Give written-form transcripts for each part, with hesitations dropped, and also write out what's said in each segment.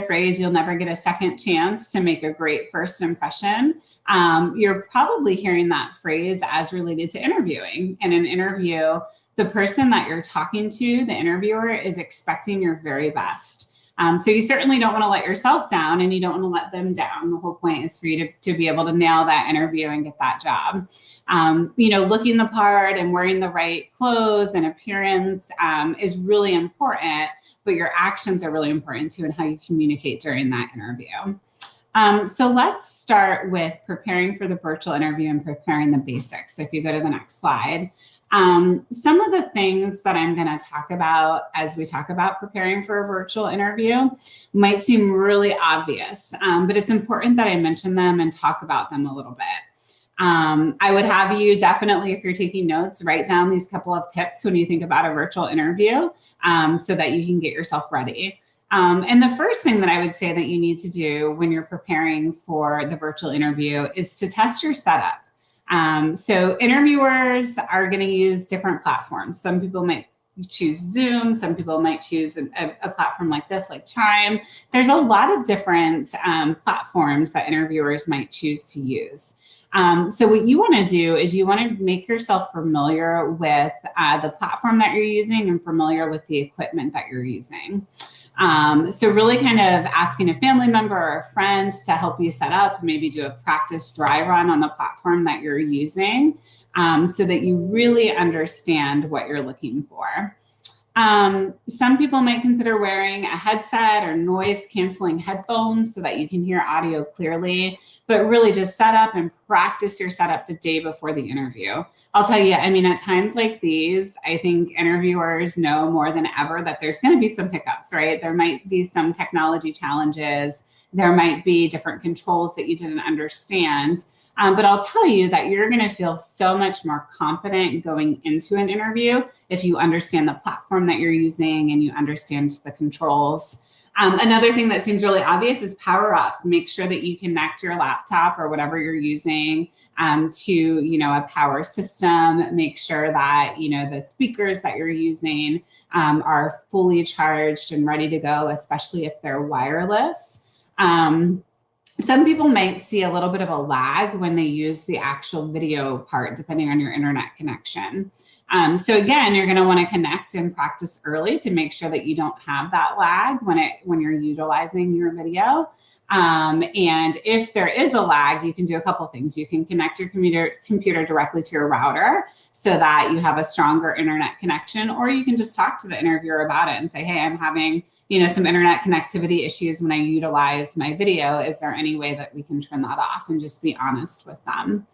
phrase, you'll never get a second chance to make a great first impression. You're probably hearing that phrase as related to interviewing. In an interview, the person that you're talking to, the interviewer, is expecting your very best. So you certainly don't want to let yourself down, and you don't want to let them down. The whole point is for you to be able to nail that interview and get that job. Looking the part and wearing the right clothes and appearance is really important, but your actions are really important too, and how you communicate during that interview. So let's start with preparing for the virtual interview and preparing the basics. So if you go to the next slide. Some of the things that I'm going to talk about as we talk about preparing for a virtual interview might seem really obvious, but it's important that I mention them and talk about them a little bit. I would have you definitely, if you're taking notes, write down these couple of tips when you think about a virtual interview so that you can get yourself ready. And the first thing that I would say that you need to do when you're preparing for the virtual interview is to test your setup. So interviewers are going to use different platforms. Some people might choose Zoom. Some people might choose a platform like this, like Chime. There's a lot of different platforms that interviewers might choose to use. So what you want to do is you want to make yourself familiar with the platform that you're using and familiar with the equipment that you're using. So really kind of asking a family member or a friend to help you set up, maybe do a practice dry run on the platform that you're using so that you really understand what you're looking for. Some people might consider wearing a headset or noise canceling headphones so that you can hear audio clearly, but really just set up and practice your setup the day before the interview. I'll tell you, I mean, at times like these, I think interviewers know more than ever that there's going to be some hiccups, right? There might be some technology challenges. There might be different controls that you didn't understand. But I'll tell you that you're going to feel so much more confident going into an interview if you understand the platform that you're using and you understand the controls. Another thing that seems really obvious is power up. Make sure that you connect your laptop or whatever you're using to, a power system. Make sure that, the speakers that you're using are fully charged and ready to go, especially if they're wireless. Some people might see a little bit of a lag when they use the actual video part, depending on your internet connection. So again, you're going to want to connect and practice early to make sure that you don't have that lag when you're utilizing your video. And if there is a lag, you can do a couple things. You can connect your computer directly to your router so that you have a stronger internet connection, or you can just talk to the interviewer about it and say, hey, I'm having some internet connectivity issues when I utilize my video. Is there any way that we can turn that off? And just be honest with them.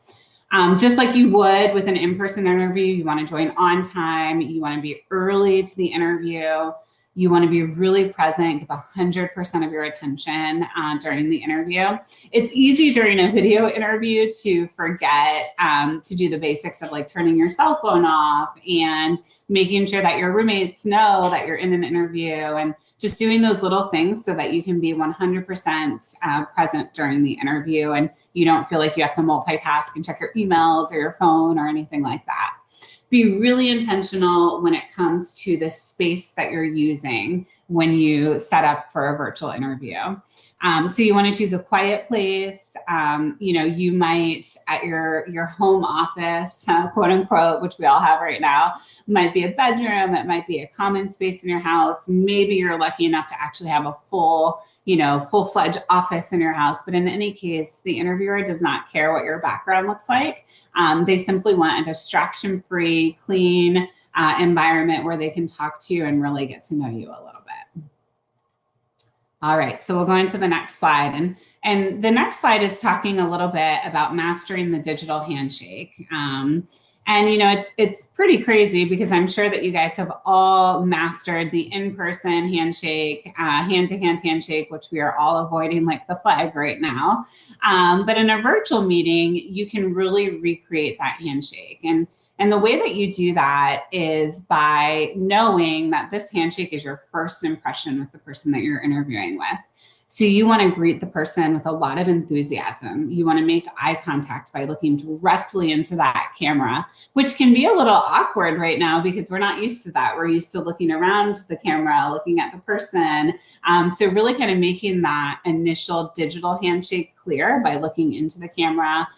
Just like you would with an in-person interview, you want to join on time. You want to be early to the interview. You want to be really present, give 100% of your attention during the interview. It's easy during a video interview to forget to do the basics of like turning your cell phone off and making sure that your roommates know that you're in an interview, and just doing those little things so that you can be 100% present during the interview and you don't feel like you have to multitask and check your emails or your phone or anything like that. Be really intentional when it comes to the space that you're using when you set up for a virtual interview. So you want to choose a quiet place. You might at your home office, quote unquote, which we all have right now, might be a bedroom. It might be a common space in your house. Maybe you're lucky enough to actually have a full-fledged office in your house. But in any case, the interviewer does not care what your background looks like. They simply want a distraction-free, clean environment where they can talk to you and really get to know you a little bit. All right, so we'll go into the next slide. And the next slide is talking a little bit about mastering the digital handshake. It's pretty crazy because I'm sure that you guys have all mastered the in-person handshake, hand-to-hand handshake, which we are all avoiding like the plague right now. But in a virtual meeting, you can really recreate that handshake. And the way that you do that is by knowing that this handshake is your first impression with the person that you're interviewing with. So you want to greet the person with a lot of enthusiasm. You want to make eye contact by looking directly into that camera, which can be a little awkward right now because we're not used to that. We're used to looking around the camera, looking at the person. So really kind of making that initial digital handshake clear by looking into the camera.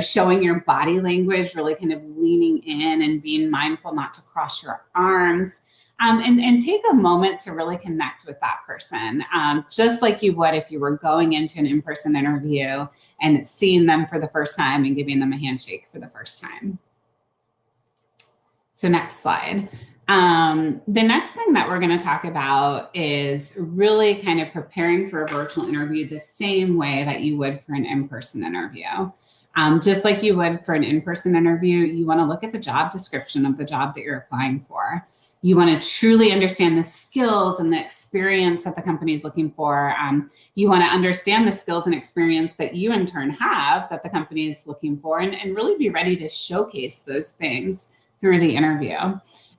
Showing your body language, really kind of leaning in and being mindful not to cross your arms. And take a moment to really connect with that person, just like you would if you were going into an in-person interview and seeing them for the first time and giving them a handshake for the first time. So next slide. The next thing that we're going to talk about is really kind of preparing for a virtual interview the same way that you would for an in-person interview. Just like you would for an in-person interview, you want to look at the job description of the job that you're applying for. You want to truly understand the skills and the experience that the company is looking for. You want to understand the skills and experience that you in turn have that the company is looking for, and really be ready to showcase those things through the interview.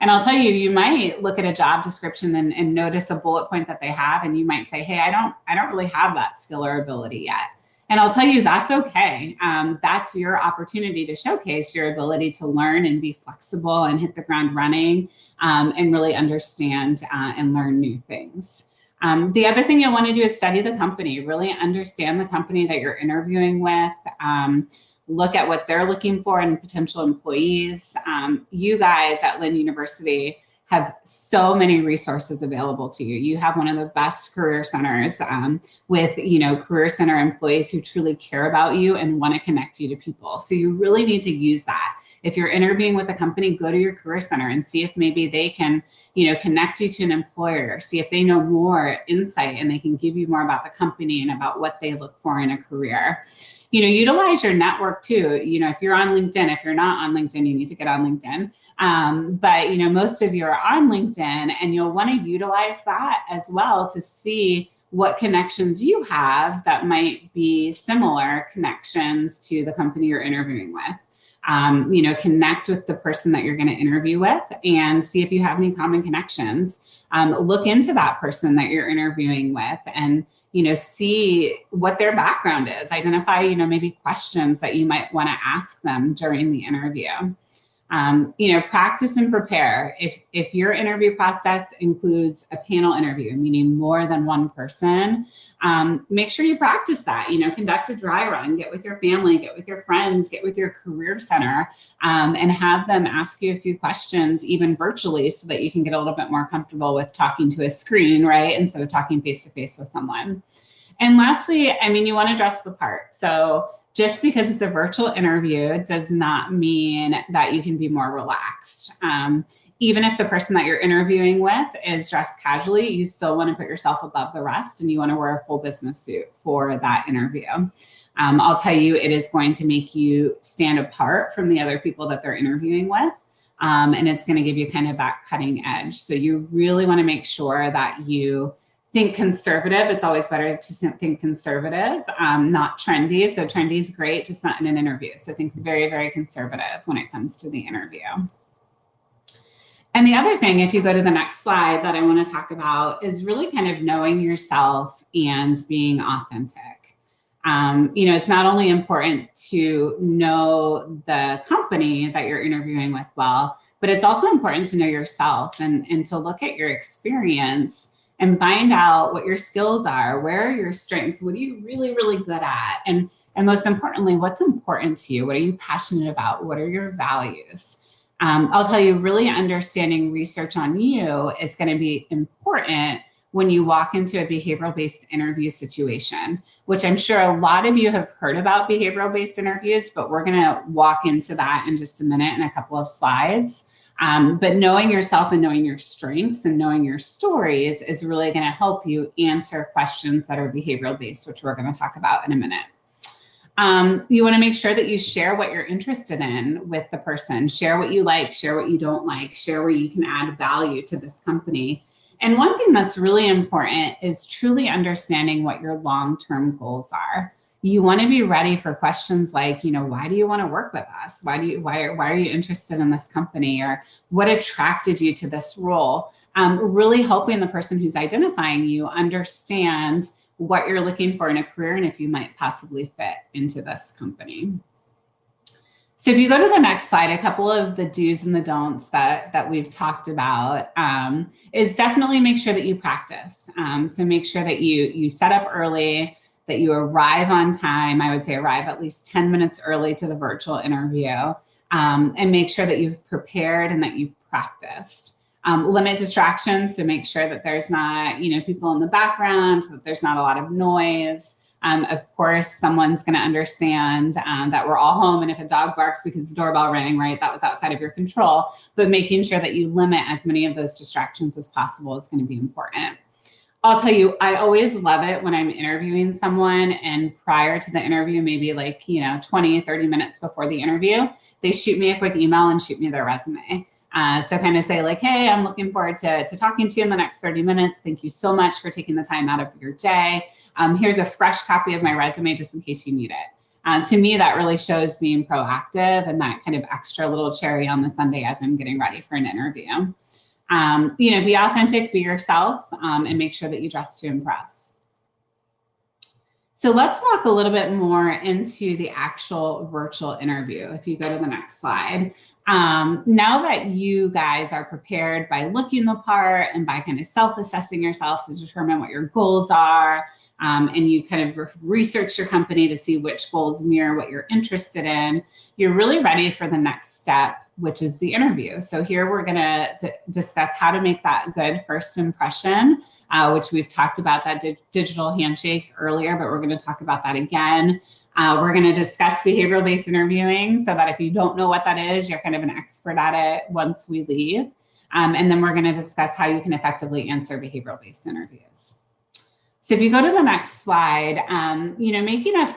And I'll tell you, you might look at a job description and notice a bullet point that they have, and you might say, hey, I don't really have that skill or ability yet. And I'll tell you, that's okay. That's your opportunity to showcase your ability to learn and be flexible and hit the ground running, and really understand and learn new things. The other thing you'll want to do is study the company, really understand the company that you're interviewing with. Look at what they're looking for in potential employees. You guys at Lynn University have so many resources available to you. You have one of the best career centers with, career center employees who truly care about you and want to connect you to people. So you really need to use that. If you're interviewing with a company, go to your career center and see if maybe they can, connect you to an employer, see if they know more insight and they can give you more about the company and about what they look for in a career. Utilize your network too. If you're on LinkedIn, if you're not on LinkedIn, you need to get on LinkedIn. But most of you are on LinkedIn, and you'll want to utilize that as well to see what connections you have that might be similar connections to the company you're interviewing with. Connect with the person that you're going to interview with and see if you have any common connections. Look into that person that you're interviewing with and see what their background is. Identify, maybe questions that you might want to ask them during the interview. Practice and prepare. If your interview process includes a panel interview, meaning more than one person, make sure you practice that. Conduct a dry run, get with your family, get with your friends, get with your career center, and have them ask you a few questions, even virtually, so that you can get a little bit more comfortable with talking to a screen, right, instead of talking face-to-face with someone. And lastly, you want to dress the part. So just because it's a virtual interview does not mean that you can be more relaxed. Even if the person that you're interviewing with is dressed casually, you still want to put yourself above the rest and you want to wear a full business suit for that interview. I'll tell you, it is going to make you stand apart from the other people that they're interviewing with. And it's going to give you kind of that cutting edge. So you really want to make sure that you think conservative. It's always better to think conservative, not trendy. So trendy is great, just not in an interview. So think very, very conservative when it comes to the interview. And the other thing, if you go to the next slide that I want to talk about, is really kind of knowing yourself and being authentic. It's not only important to know the company that you're interviewing with well, but it's also important to know yourself and to look at your experience and find out what your skills are, where are your strengths, what are you really, really good at, and most importantly, what's important to you, what are you passionate about, what are your values. I'll tell you, really understanding research on you is going to be important when you walk into a behavioral-based interview situation, which I'm sure a lot of you have heard about behavioral-based interviews, but we're going to walk into that in just a minute in a couple of slides. But knowing yourself and knowing your strengths and knowing your stories is really going to help you answer questions that are behavioral based, which we're going to talk about in a minute. You want to make sure that you share what you're interested in with the person. Share what you like, share what you don't like, share where you can add value to this company. And one thing that's really important is truly understanding what your long-term goals are. You want to be ready for questions like, why do you want to work with us? Why are you interested in this company? Or what attracted you to this role? Really helping the person who's identifying you understand what you're looking for in a career and if you might possibly fit into this company. So if you go to the next slide, a couple of the do's and the don'ts that we've talked about is definitely make sure that you practice. So make sure that you set up early, that you arrive on time. I would say arrive at least 10 minutes early to the virtual interview, and make sure that you've prepared and that you've practiced. Limit distractions, so make sure that there's not, people in the background, that there's not a lot of noise. Of course, someone's going to understand that we're all home, and if a dog barks because the doorbell rang, right, that was outside of your control. But making sure that you limit as many of those distractions as possible is going to be important. I'll tell you, I always love it when I'm interviewing someone and prior to the interview, maybe 20, 30 minutes before the interview, they shoot me a quick email and shoot me their resume. So kind of say hey, I'm looking forward to talking to you in the next 30 minutes. Thank you so much for taking the time out of your day. Here's a fresh copy of my resume just in case you need it. To me, that really shows being proactive and that kind of extra little cherry on the sundae as I'm getting ready for an interview. Be authentic, be yourself, and make sure that you dress to impress. So let's walk a little bit more into the actual virtual interview. If you go to the next slide. Now that you guys are prepared by looking the part and by kind of self-assessing yourself to determine what your goals are, and you kind of research your company to see which goals mirror what you're interested in, you're really ready for the next step, which is the interview. So here we're going to discuss how to make that good first impression, which we've talked about that digital handshake earlier, but we're going to talk about that again. We're going to discuss behavioral-based interviewing so that if you don't know what that is, you're kind of an expert at it once we leave. And then we're going to discuss how you can effectively answer behavioral-based interviews. So if you go to the next slide, making a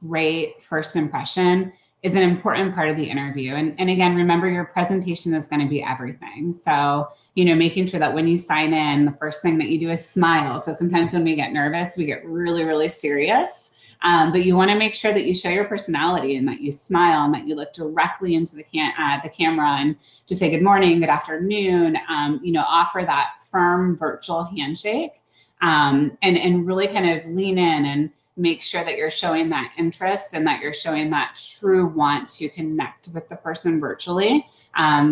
great first impression is an important part of the interview. And again, remember your presentation is going to be everything. So, making sure that when you sign in, the first thing that you do is smile. So sometimes when we get nervous, we get really, really serious. But you want to make sure that you show your personality and that you smile and that you look directly into the camera and just say good morning, good afternoon, offer that firm virtual handshake, and really kind of lean in and make sure that you're showing that interest and that you're showing that true want to connect with the person virtually,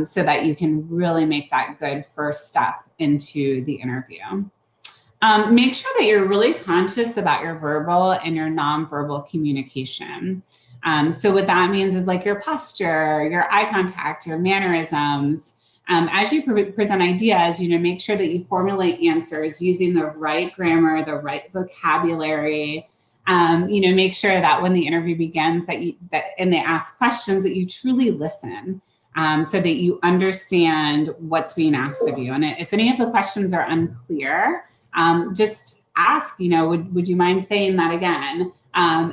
so that you can really make that good first step into the interview. Make sure that you're really conscious about your verbal and your nonverbal communication. So what that means is your posture, your eye contact, your mannerisms. As you present ideas, make sure that you formulate answers using the right grammar, the right vocabulary. Make sure that when the interview begins and they ask questions that you truly listen, so that you understand what's being asked of you. And if any of the questions are unclear, just ask, would you mind saying that again?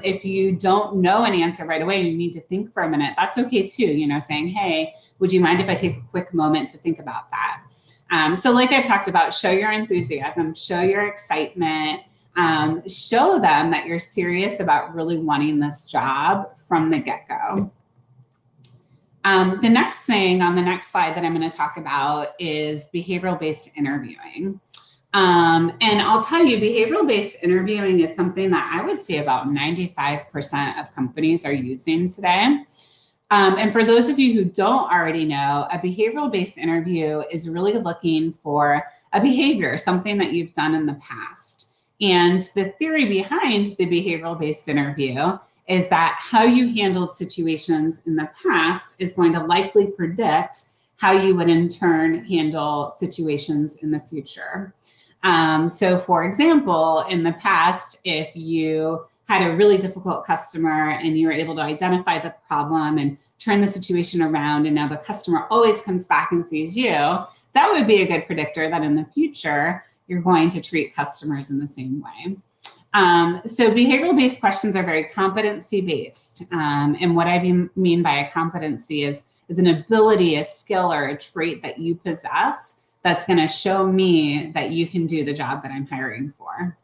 If you don't know an answer right away and you need to think for a minute, that's okay too, saying, hey, would you mind if I take a quick moment to think about that? So like I talked about, show your enthusiasm, show your excitement, show them that you're serious about really wanting this job from the get-go. The next thing on the next slide that I'm going to talk about is behavioral-based interviewing. And I'll tell you, behavioral-based interviewing is something that I would say about 95% of companies are using today. And for those of you who don't already know, a behavioral-based interview is really looking for a behavior, something that you've done in the past. And the theory behind the behavioral-based interview is that how you handled situations in the past is going to likely predict how you would in turn handle situations in the future. So for example, in the past, if you had a really difficult customer and you were able to identify the problem and turn the situation around, and now the customer always comes back and sees you, that would be a good predictor that in the future, you're going to treat customers in the same way. So behavioral-based questions are very competency-based. And what I mean by a competency is an ability, a skill, or a trait that you possess that's going to show me that you can do the job that I'm hiring for.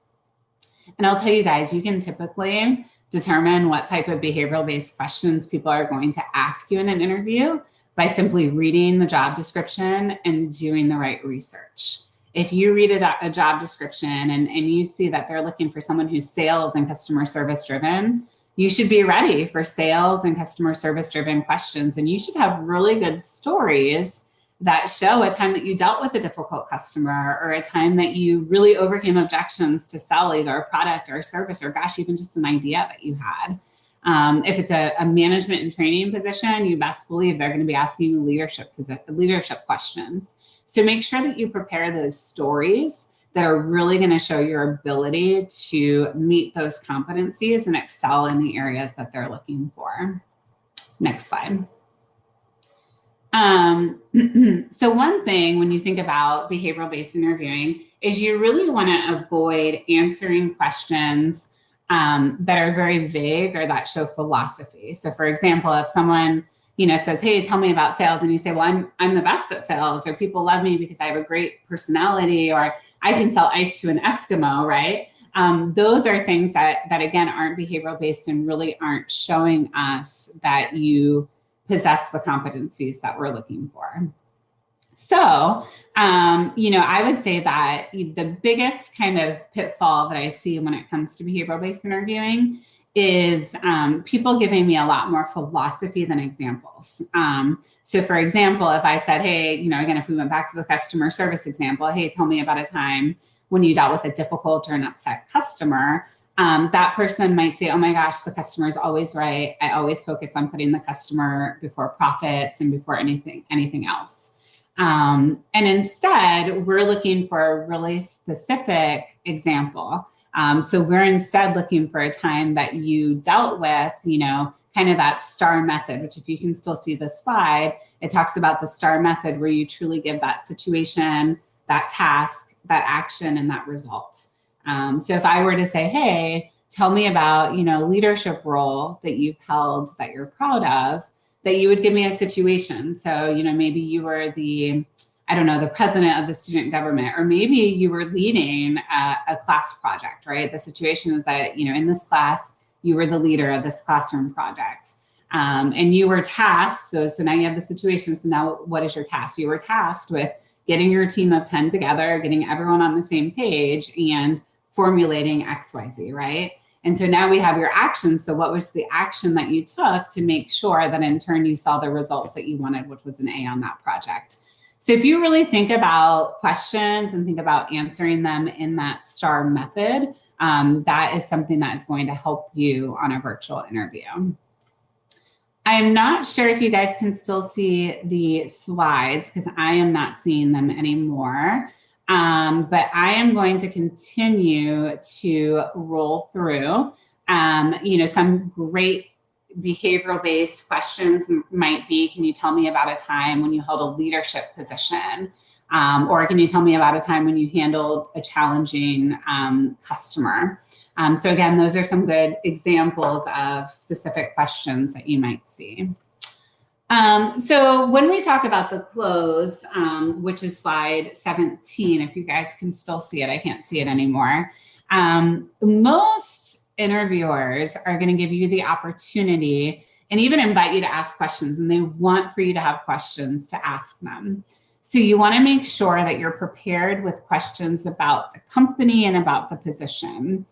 And I'll tell you guys, you can typically determine what type of behavioral-based questions people are going to ask you in an interview by simply reading the job description and doing the right research. if you read a job description and you see that they're looking for someone who's sales and customer service driven, you should be ready for sales and customer service driven questions. And you should have really good stories that show a time that you dealt with a difficult customer, or a time that you really overcame objections to sell either a product or a service, or gosh, even just an idea that you had. If it's a management and training position, you best believe they're going to be asking you leadership questions. So make sure that you prepare those stories that are really going to show your ability to meet those competencies and excel in the areas that they're looking for. Next slide. So one thing when you think about behavioral-based interviewing is you really want to avoid answering questions that are very vague or that show philosophy. So for example, if someone says, hey, tell me about sales, and you say, well, I'm the best at sales, or people love me because I have a great personality, or I can sell ice to an Eskimo, right? Those are things that again aren't behavioral based and really aren't showing us that you possess the competencies that we're looking for. So, I would say that the biggest kind of pitfall that I see when it comes to behavioral-based interviewing is people giving me a lot more philosophy than examples. So for example, if I said, hey, again, if we went back to the customer service example, hey, tell me about a time when you dealt with a difficult or an upset customer, that person might say, oh my gosh, the customer is always right. I always focus on putting the customer before profits and before anything else. And instead, we're looking for a really specific example. So we're instead looking for a time that you dealt with, kind of that STAR method, which if you can still see the slide, it talks about the STAR method where you truly give that situation, that task, that action, and that result. So if I were to say, hey, tell me about, leadership role that you've held that you're proud of, that you would give me a situation. So, maybe you were the president of the student government, or maybe you were leading a class project, right? The situation is that, in this class, you were the leader of this classroom project. And you were tasked, so now you have the situation. So now what is your task? You were tasked with getting your team of 10 together, getting everyone on the same page, and formulating XYZ, right? And so now we have your action. So what was the action that you took to make sure that in turn you saw the results that you wanted, which was an A on that project? So if you really think about questions and think about answering them in that STAR method, that is something that is going to help you on a virtual interview. I'm not sure if you guys can still see the slides because I am not seeing them anymore. But I am going to continue to roll through, some great behavioral-based questions might be, can you tell me about a time when you held a leadership position? Or can you tell me about a time when you handled a challenging customer? So again, those are some good examples of specific questions that you might see. So when we talk about the close, which is slide 17, if you guys can still see it, I can't see it anymore. Most interviewers are going to give you the opportunity and even invite you to ask questions, and they want for you to have questions to ask them. So you want to make sure that you're prepared with questions about the company and about the position.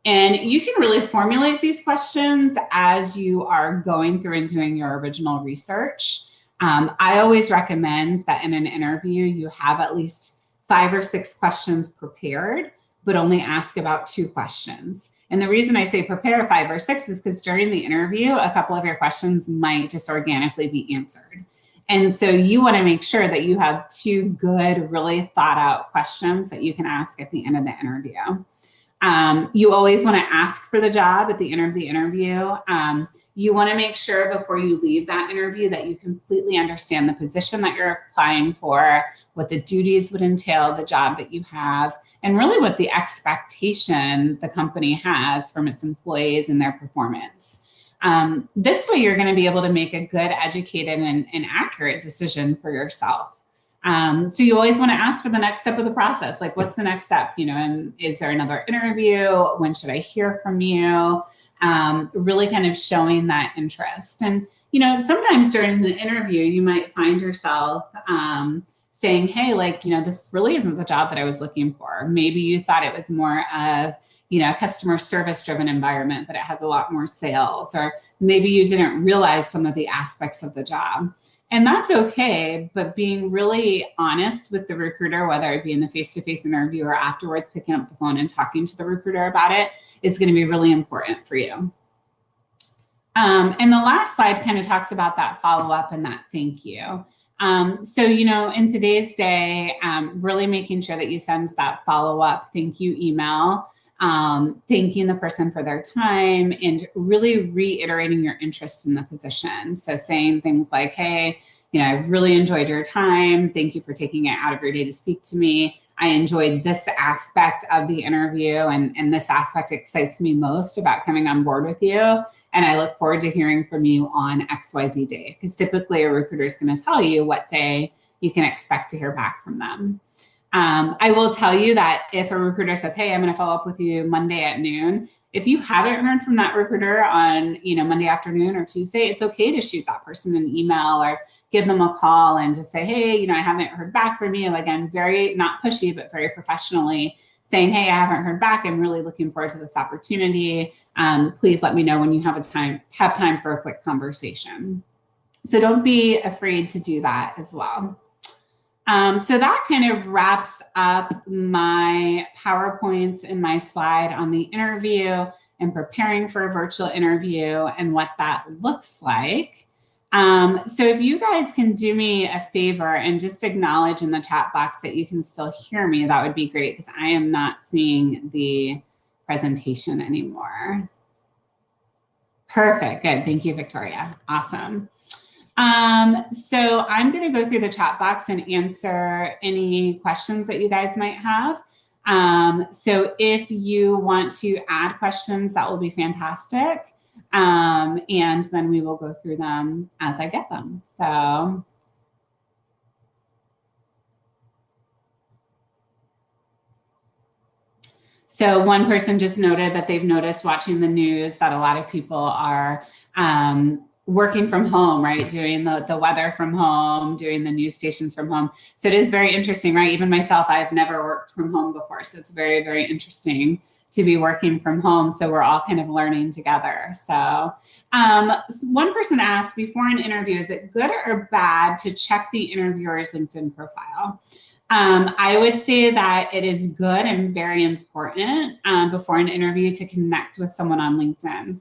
And you can really formulate these questions as you are going through and doing your original research. I always recommend that in an interview, you have at least 5 or 6 questions prepared, but only ask about 2 questions. And the reason I say prepare 5 or 6 is because during the interview, a couple of your questions might just organically be answered. And so you want to make sure that you have 2 good, really thought out questions that you can ask at the end of the interview. You always want to ask for the job at the end of the interview. You want to make sure before you leave that interview that you completely understand the position that you're applying for, what the duties would entail, the job that you have, and really what the expectation the company has from its employees and their performance. This way you're going to be able to make a good, educated, and accurate decision for yourself. So you always want to ask for the next step of the process. Like, what's the next step? And is there another interview? When should I hear from you? Really kind of showing that interest. And, sometimes during the interview, you might find yourself saying, hey, like, this really isn't the job that I was looking for. Maybe you thought it was more of, a customer service driven environment, but it has a lot more sales, or maybe you didn't realize some of the aspects of the job. And that's okay, but being really honest with the recruiter, whether it be in the face-to-face interview or afterwards, picking up the phone and talking to the recruiter about it, is going to be really important for you. And the last slide kind of talks about that follow-up and that thank you. So, in today's day, really making sure that you send that follow-up thank you email, thanking the person for their time, and really reiterating your interest in the position. So saying things like, hey, I really enjoyed your time. Thank you for taking it out of your day to speak to me. I enjoyed this aspect of the interview, and this aspect excites me most about coming on board with you. And I look forward to hearing from you on XYZ day, because typically a recruiter is going to tell you what day you can expect to hear back from them. I will tell you that if a recruiter says, hey, I'm going to follow up with you Monday at noon, if you haven't heard from that recruiter on, Monday afternoon or Tuesday, it's okay to shoot that person an email or give them a call and just say, hey, I haven't heard back from you. Again, very not pushy, but very professionally saying, hey, I haven't heard back. I'm really looking forward to this opportunity. Please let me know when you have time for a quick conversation. So don't be afraid to do that as well. So that kind of wraps up my PowerPoints and my slide on the interview and preparing for a virtual interview and what that looks like. So if you guys can do me a favor and just acknowledge in the chat box that you can still hear me, that would be great, because I am not seeing the presentation anymore. Perfect, good, thank you, Victoria, awesome. So I'm going to go through the chat box and answer any questions that you guys might have. So if you want to add questions, that will be fantastic. And then we will go through them as I get them. So one person just noted that they've noticed watching the news that a lot of people are working from home, right? Doing the weather from home, doing the news stations from home. So it is very interesting, right? Even myself, I've never worked from home before. So it's very, very interesting to be working from home. So we're all kind of learning together. So one person asked, before an interview, is it good or bad to check the interviewer's LinkedIn profile? I would say that it is good and very important before an interview to connect with someone on LinkedIn.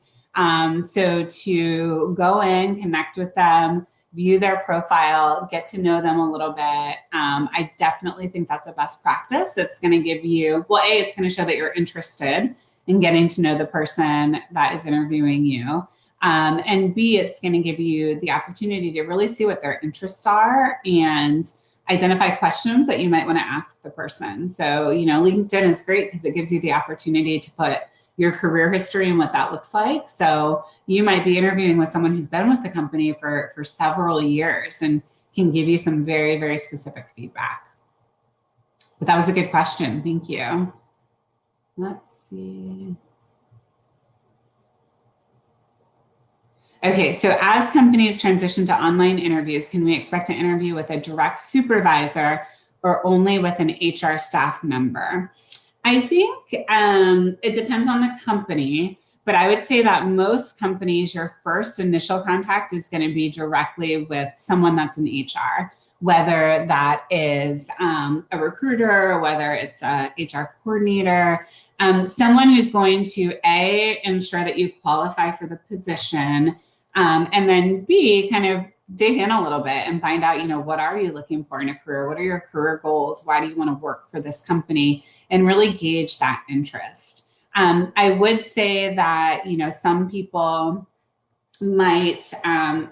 So to go in, connect with them, view their profile, get to know them a little bit. I definitely think that's a best practice. It's going to give you, well, A, it's going to show that you're interested in getting to know the person that is interviewing you. And B, it's going to give you the opportunity to really see what their interests are and identify questions that you might want to ask the person. So, LinkedIn is great because it gives you the opportunity to put your career history and what that looks like. So you might be interviewing with someone who's been with the company for several years and can give you some very, very specific feedback. But that was a good question. Thank you. Let's see. Okay, so as companies transition to online interviews, can we expect to interview with a direct supervisor or only with an HR staff member? I think it depends on the company, but I would say that most companies, your first initial contact is going to be directly with someone that's in HR, whether that is a recruiter, whether it's a HR coordinator, someone who's going to A, ensure that you qualify for the position, and then B, kind of dig in a little bit and find out, what are you looking for in a career? What are your career goals? Why do you want to work for this company? And really gauge that interest. I would say that, some people might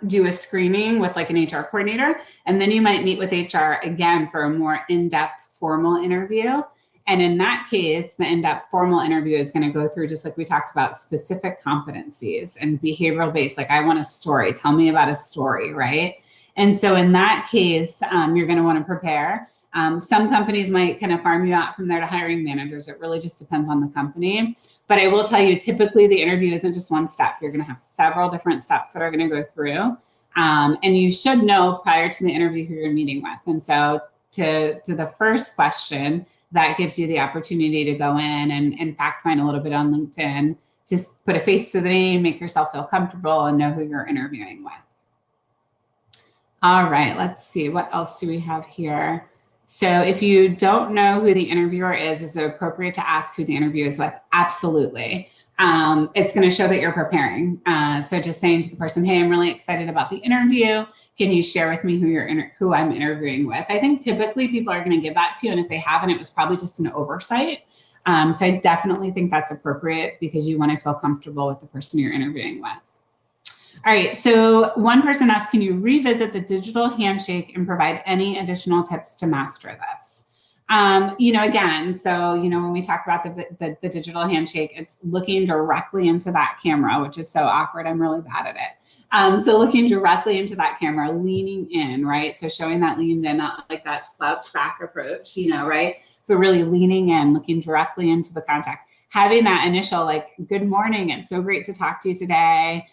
do a screening with like an HR coordinator, and then you might meet with HR again for a more in-depth formal interview. And in that case, the in-depth formal interview is going to go through, just like we talked about, specific competencies and behavioral based, like I want a story, tell me about a story, right? And so in that case, you're going to want to prepare. Some companies might kind of farm you out from there to hiring managers. It really just depends on the company. But I will tell you, typically the interview isn't just one step. You're going to have several different steps that are going to go through. And you should know prior to the interview who you're meeting with. And so to the first question, that gives you the opportunity to go in and fact find a little bit on LinkedIn, just put a face to the name, make yourself feel comfortable and know who you're interviewing with. All right, let's see, what else do we have here? So if you don't know who the interviewer is it appropriate to ask who the interview is with? Absolutely. It's going to show that you're preparing. So just saying to the person, hey, I'm really excited about the interview. Can you share with me who I'm interviewing with? I think typically people are going to give that to you. And if they haven't, it was probably just an oversight. So I definitely think that's appropriate because you want to feel comfortable with the person you're interviewing with. All right, so one person asked, can you revisit the digital handshake and provide any additional tips to master this? Again, so, when we talk about the digital handshake, it's looking directly into that camera, which is so awkward. I'm really bad at it. So looking directly into that camera, leaning in, right? So showing that leaned in, not like that slouch back approach, right? But really leaning in, looking directly into the contact, having that initial good morning. It's so great to talk to you today.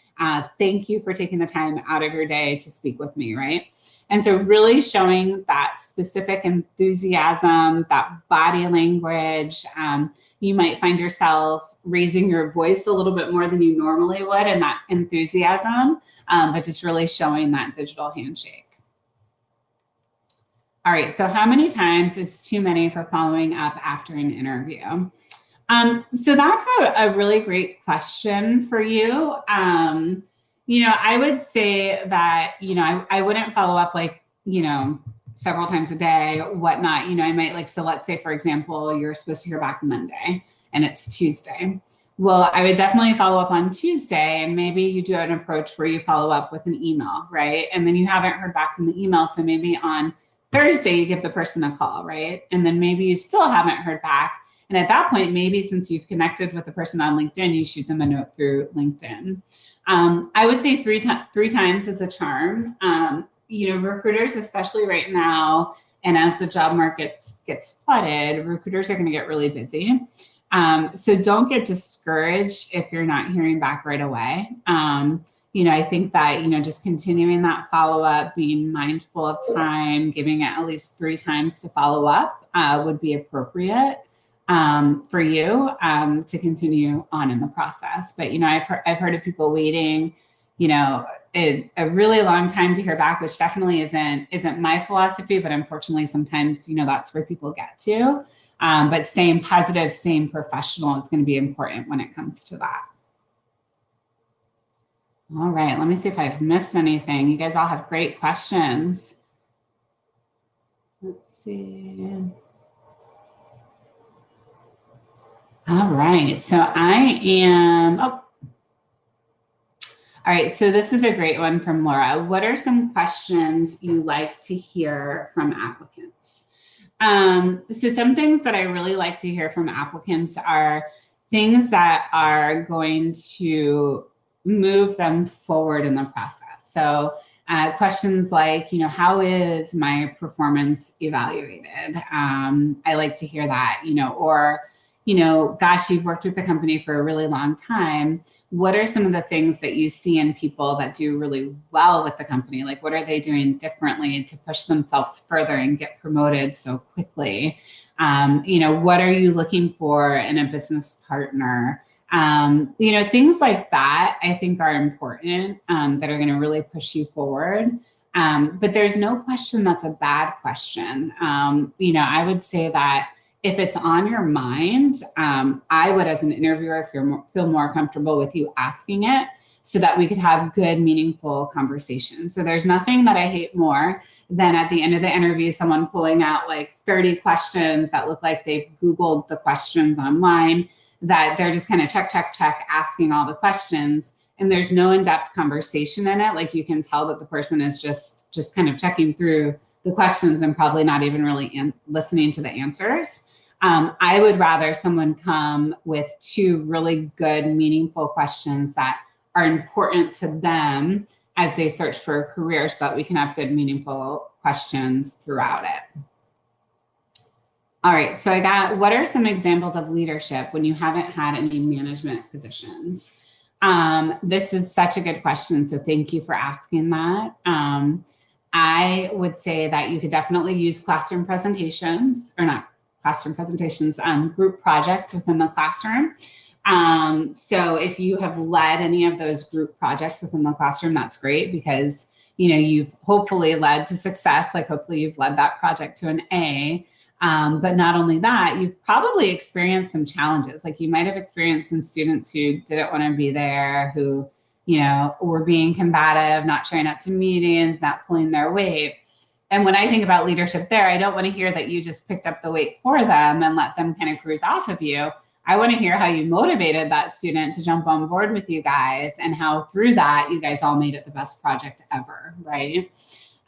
Thank you for taking the time out of your day to speak with me, right? And so really showing that specific enthusiasm, that body language. You might find yourself raising your voice a little bit more than you normally would, and that enthusiasm, but just really showing that digital handshake. All right, so how many times is too many for following up after an interview? So that's a really great question for you. I would say that, I wouldn't follow up several times a day, whatnot. I might so let's say, for example, you're supposed to hear back Monday and it's Tuesday. Well, I would definitely follow up on Tuesday, and maybe you do an approach where you follow up with an email, right? And then you haven't heard back from the email. So maybe on Thursday, you give the person a call, right? And then maybe you still haven't heard back. And at that point, maybe since you've connected with the person on LinkedIn, you shoot them a note through LinkedIn. I would say three times is a charm. Recruiters, especially right now, and as the job market gets flooded, recruiters are going to get really busy. So don't get discouraged if you're not hearing back right away. I think that, just continuing that follow-up, being mindful of time, giving it at least 3 times to follow up would be appropriate. For you to continue on in the process. But, I've heard of people waiting, a really long time to hear back, which definitely isn't my philosophy, but unfortunately sometimes, that's where people get to. But staying positive, staying professional is going to be important when it comes to that. All right, let me see if I've missed anything. You guys all have great questions. Let's see. All right, so all right, so this is a great one from Laura. What are some questions you like to hear from applicants? So some things that I really like to hear from applicants are things that are going to move them forward in the process. So questions like, how is my performance evaluated? I like to hear that, or gosh, you've worked with the company for a really long time. What are some of the things that you see in people that do really well with the company? Like, what are they doing differently to push themselves further and get promoted so quickly? What are you looking for in a business partner? Things like that I think are important, that are going to really push you forward. But there's no question that's a bad question. I would say that if it's on your mind, I would, as an interviewer, feel more comfortable with you asking it so that we could have good, meaningful conversations. So there's nothing that I hate more than at the end of the interview, someone pulling out 30 questions that look like they've Googled the questions online, that they're just kind of check, asking all the questions. And there's no in-depth conversation in it. You can tell that the person is just kind of checking through the questions and probably not even really listening to the answers. I would rather someone come with 2 really good, meaningful questions that are important to them as they search for a career, so that we can have good, meaningful questions throughout it. All right, so I got, what are some examples of leadership when you haven't had any management positions? This is such a good question, so thank you for asking that. I would say that you could definitely use classroom presentations, or not classroom presentations, group projects within the classroom. So if you have led any of those group projects within the classroom, that's great, because you've hopefully led to success. Like hopefully you've led that project to an A. But not only that, you've probably experienced some challenges. Like you might have experienced some students who didn't want to be there, who were being combative, not showing up to meetings, not pulling their weight. And when I think about leadership there, I don't want to hear that you just picked up the weight for them and let them kind of cruise off of you. I want to hear how you motivated that student to jump on board with you guys, and how through that you guys all made it the best project ever, right?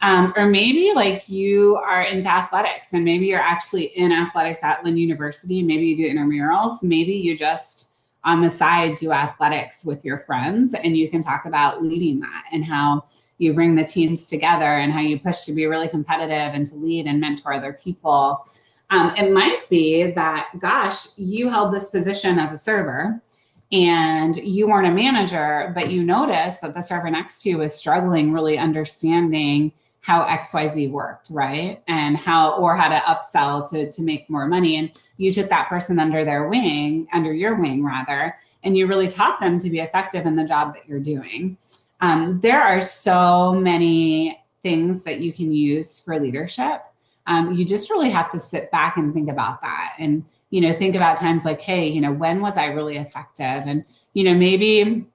Or maybe like you are into athletics, and maybe you're actually in athletics at Lynn University. Maybe you do intramurals. Maybe you just on the side do athletics with your friends, and you can talk about leading that and how you bring the teams together and how you push to be really competitive and to lead and mentor other people. It might be that, gosh, you held this position as a server and you weren't a manager, but you noticed that the server next to you was struggling really understanding how XYZ worked, right? And how to upsell to make more money. And you took that person under your wing, and you really taught them to be effective in the job that you're doing. There are so many things that you can use for leadership. You just really have to sit back and think about that, and think about times like, hey, when was I really effective? And maybe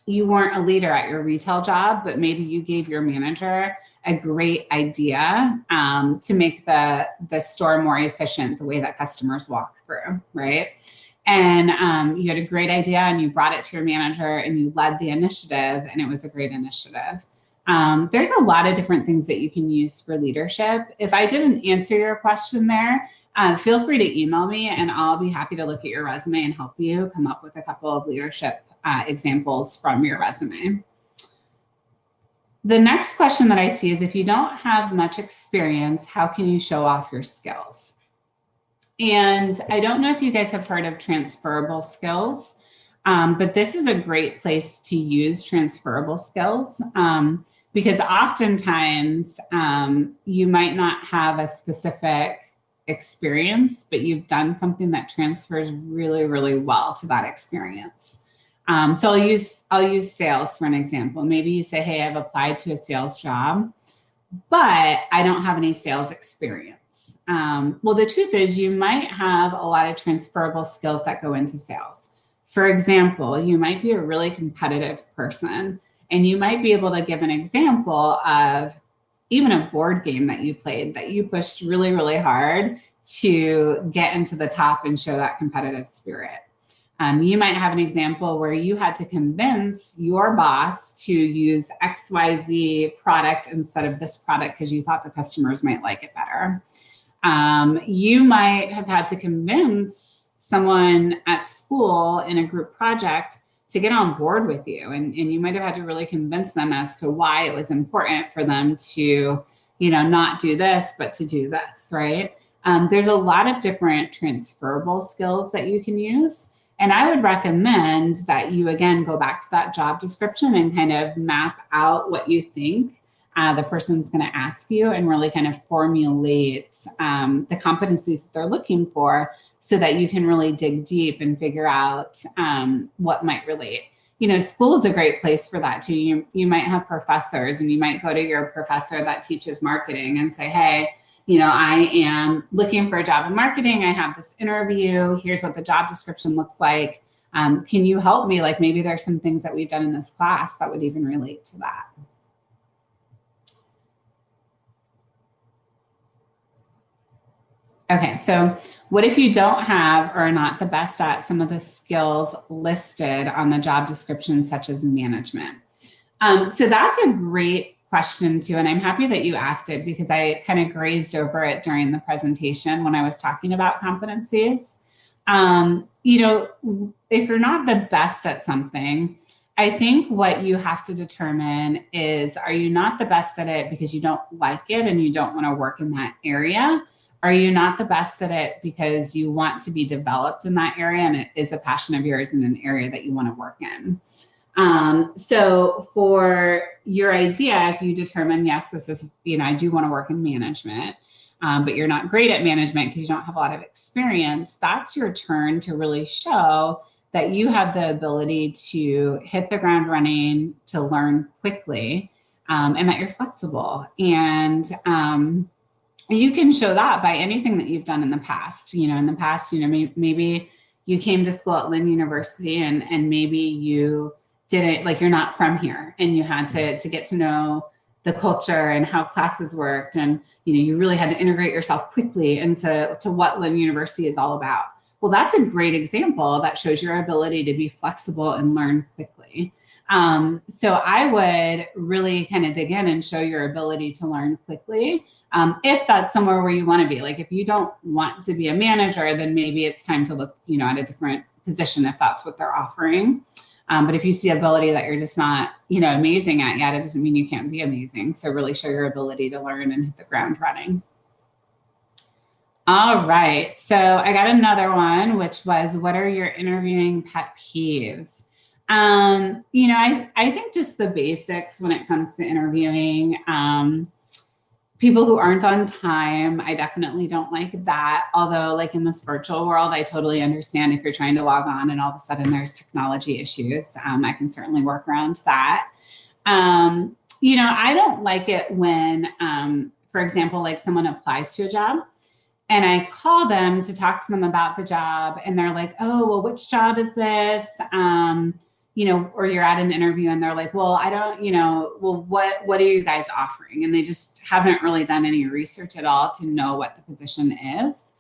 you weren't a leader at your retail job, but maybe you gave your manager a great idea to make the store more efficient, the way that customers walk through, right? And you had a great idea and you brought it to your manager and you led the initiative, and it was a great initiative. There's a lot of different things that you can use for leadership. If I didn't answer your question there, feel free to email me and I'll be happy to look at your resume and help you come up with a couple of leadership examples from your resume. The next question that I see is, if you don't have much experience, how can you show off your skills? And I don't know if you guys have heard of transferable skills, but this is a great place to use transferable skills because oftentimes you might not have a specific experience, but you've done something that transfers really, really well to that experience. So I'll use sales for an example. Maybe you say, hey, I've applied to a sales job, but I don't have any sales experience. Well, the truth is you might have a lot of transferable skills that go into sales. For example, you might be a really competitive person, and you might be able to give an example of even a board game that you played that you pushed really, really hard to get into the top and show that competitive spirit. You might have an example where you had to convince your boss to use XYZ product instead of this product because you thought the customers might like it better. You might have had to convince someone at school in a group project to get on board with you. And you might have had to really convince them as to why it was important for them to, not do this, but to do this, right? There's a lot of different transferable skills that you can use. And I would recommend that you, again, go back to that job description and kind of map out what you think the person's going to ask you, and really kind of formulate the competencies that they're looking for so that you can really dig deep and figure out what might relate. School is a great place for that too. You might have professors, and you might go to your professor that teaches marketing and say, hey, I am looking for a job in marketing. I have this interview. Here's what the job description looks like. Can you help me? Like maybe there's some things that we've done in this class that would even relate to that. Okay, so what if you don't have or are not the best at some of the skills listed on the job description, such as management? So that's a great question too, and I'm happy that you asked it because I kind of grazed over it during the presentation when I was talking about competencies. If you're not the best at something, I think what you have to determine is, are you not the best at it because you don't like it and you don't want to work in that area? Are you not the best at it because you want to be developed in that area and it is a passion of yours in an area that you want to work in? So for your idea, if you determine, yes, this is, I do want to work in management, but you're not great at management because you don't have a lot of experience, that's your turn to really show that you have the ability to hit the ground running, to learn quickly, and that you're flexible. And you can show that by anything that you've done in the past. In the past, maybe you came to school at Lynn University and maybe you didn't, like, you're not from here and you had to get to know the culture and how classes worked. And, you really had to integrate yourself quickly into what Lynn University is all about. Well, that's a great example that shows your ability to be flexible and learn quickly. So I would really kind of dig in and show your ability to learn quickly. If that's somewhere where you want to be, like if you don't want to be a manager, then maybe it's time to look, at a different position if that's what they're offering. But if you see ability that you're just not, amazing at yet, it doesn't mean you can't be amazing. So really show your ability to learn and hit the ground running. All right. So I got another one, which was, what are your interviewing pet peeves? I think just the basics when it comes to interviewing. People who aren't on time, I definitely don't like that. Although, like in this virtual world, I totally understand if you're trying to log on and all of a sudden there's technology issues. I can certainly work around that. I don't like it when, for example, like someone applies to a job and I call them to talk to them about the job and they're like, oh, well, which job is this? Or you're at an interview and they're like, well, I don't, well, what are you guys offering? And they just haven't really done any research at all to know what the position is.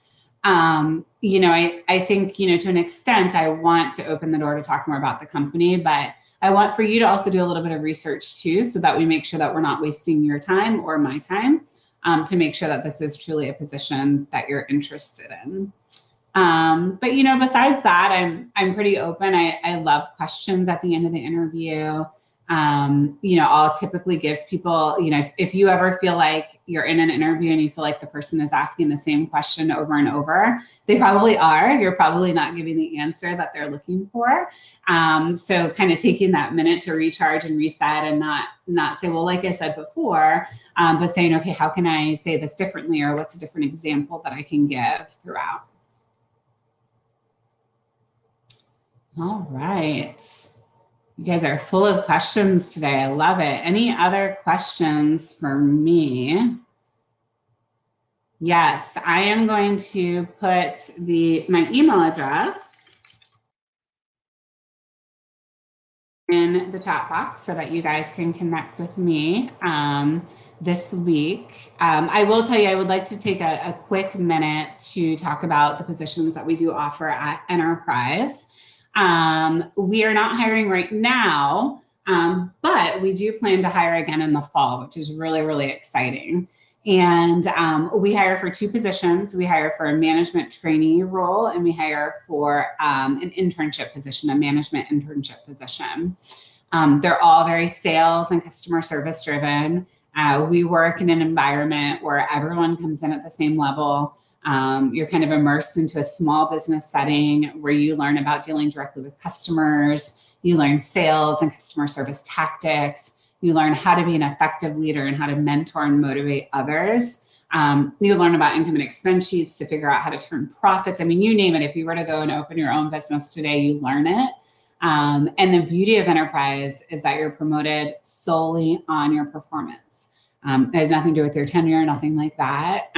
I think, to an extent, I want to open the door to talk more about the company, but I want for you to also do a little bit of research too, so that we make sure that we're not wasting your time or my time, to make sure that this is truly a position that you're interested in. But besides that, I'm pretty open. I love questions at the end of the interview. I'll typically give people, if you ever feel like you're in an interview and you feel like the person is asking the same question over and over, they probably are. You're probably not giving the answer that they're looking for. So kind of taking that minute to recharge and reset and not say, well, like I said before, but saying, okay, how can I say this differently, or what's a different example that I can give throughout? All right. You guys are full of questions today. I love it. Any other questions for me? Yes, I am going to put my email address in the chat box so that you guys can connect with me this week. I will tell you, I would like to take a quick minute to talk about the positions that we do offer at Enterprise. We are not hiring right now, but we do plan to hire again in the fall, which is really, really exciting. And we hire for two positions. We hire for a management trainee role, and we hire for an internship position, a management internship position. They're all very sales and customer service driven. We work in an environment where everyone comes in at the same level. You're kind of immersed into a small business setting where you learn about dealing directly with customers. You learn sales and customer service tactics. You learn how to be an effective leader and how to mentor and motivate others. You learn about income and expense sheets to figure out how to turn profits. I mean, you name it. If you were to go and open your own business today, you learn it. And the beauty of Enterprise is that you're promoted solely on your performance. It has nothing to do with your tenure, nothing like that.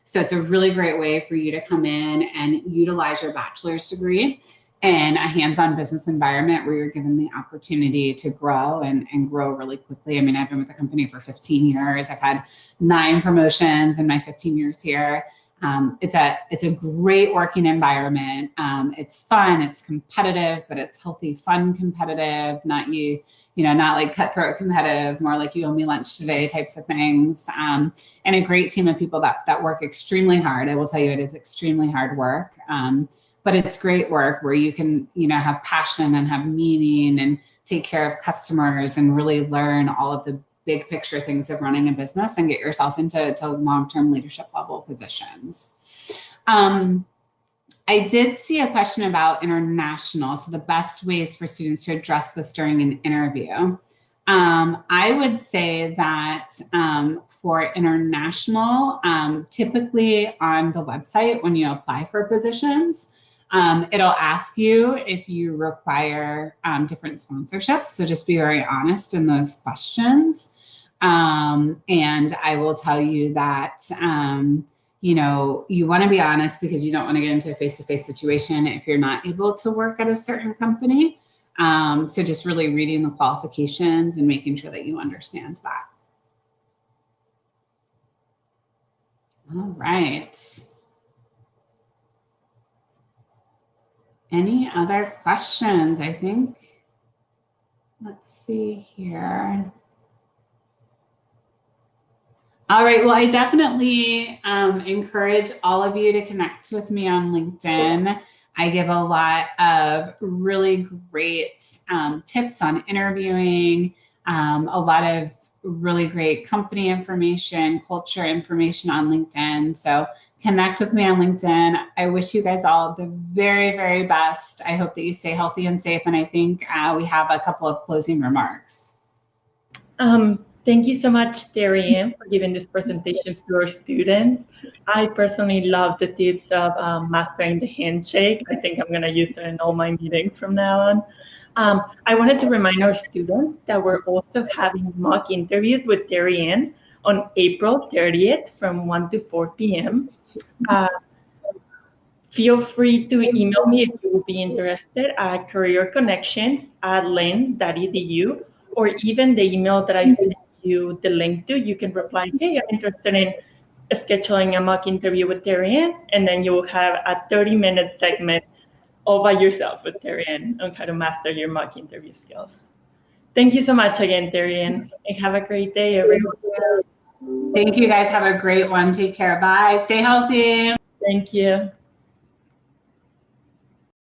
So it's a really great way for you to come in and utilize your bachelor's degree in a hands-on business environment where you're given the opportunity to grow and grow really quickly. I mean, I've been with the company for 15 years. I've had 9 promotions in my 15 years here. It's a great working environment. It's fun, it's competitive, but it's healthy, fun, competitive, not like cutthroat competitive, more like you owe me lunch today types of things. And a great team of people that work extremely hard. I will tell you, it is extremely hard work. But it's great work where you can, have passion and have meaning and take care of customers and really learn all of the big picture things of running a business and get yourself into long-term leadership level positions. And I did see a question about international, so the best ways for students to address this during an interview. I would say that for international, typically on the website when you apply for positions, it'll ask you if you require different sponsorships. So just be very honest in those questions. And I will tell you that, you know, you want to be honest because you don't want to get into a face-to-face situation if you're not able to work at a certain company. So just really reading the qualifications and making sure that you understand that. All right. Any other questions? I think, let's see here. All right, well, I definitely encourage all of you to connect with me on LinkedIn. I give a lot of really great tips on interviewing, a lot of really great company information, culture information on LinkedIn. So connect with me on LinkedIn. I wish you guys all the very, very best. I hope that you stay healthy and safe. And I think we have a couple of closing remarks. Thank you so much, Darian, for giving this presentation to our students. I personally love the tips of mastering the handshake. I think I'm going to use it in all my meetings from now on. I wanted to remind our students that we're also having mock interviews with Darian on April 30th from 1 to 4 p.m. Feel free to email me if you would be interested at careerconnections@lynn.edu, or even the email that I sent you the link to. You can reply, hey, I'm interested in scheduling a mock interview with Darian, and then you will have a 30-minute segment all by yourself with Darian on how to master your mock interview skills. Thank you so much again, Darian, and have a great day, everyone. Thank you guys. Have a great one. Take care. Bye. Stay healthy. Thank you.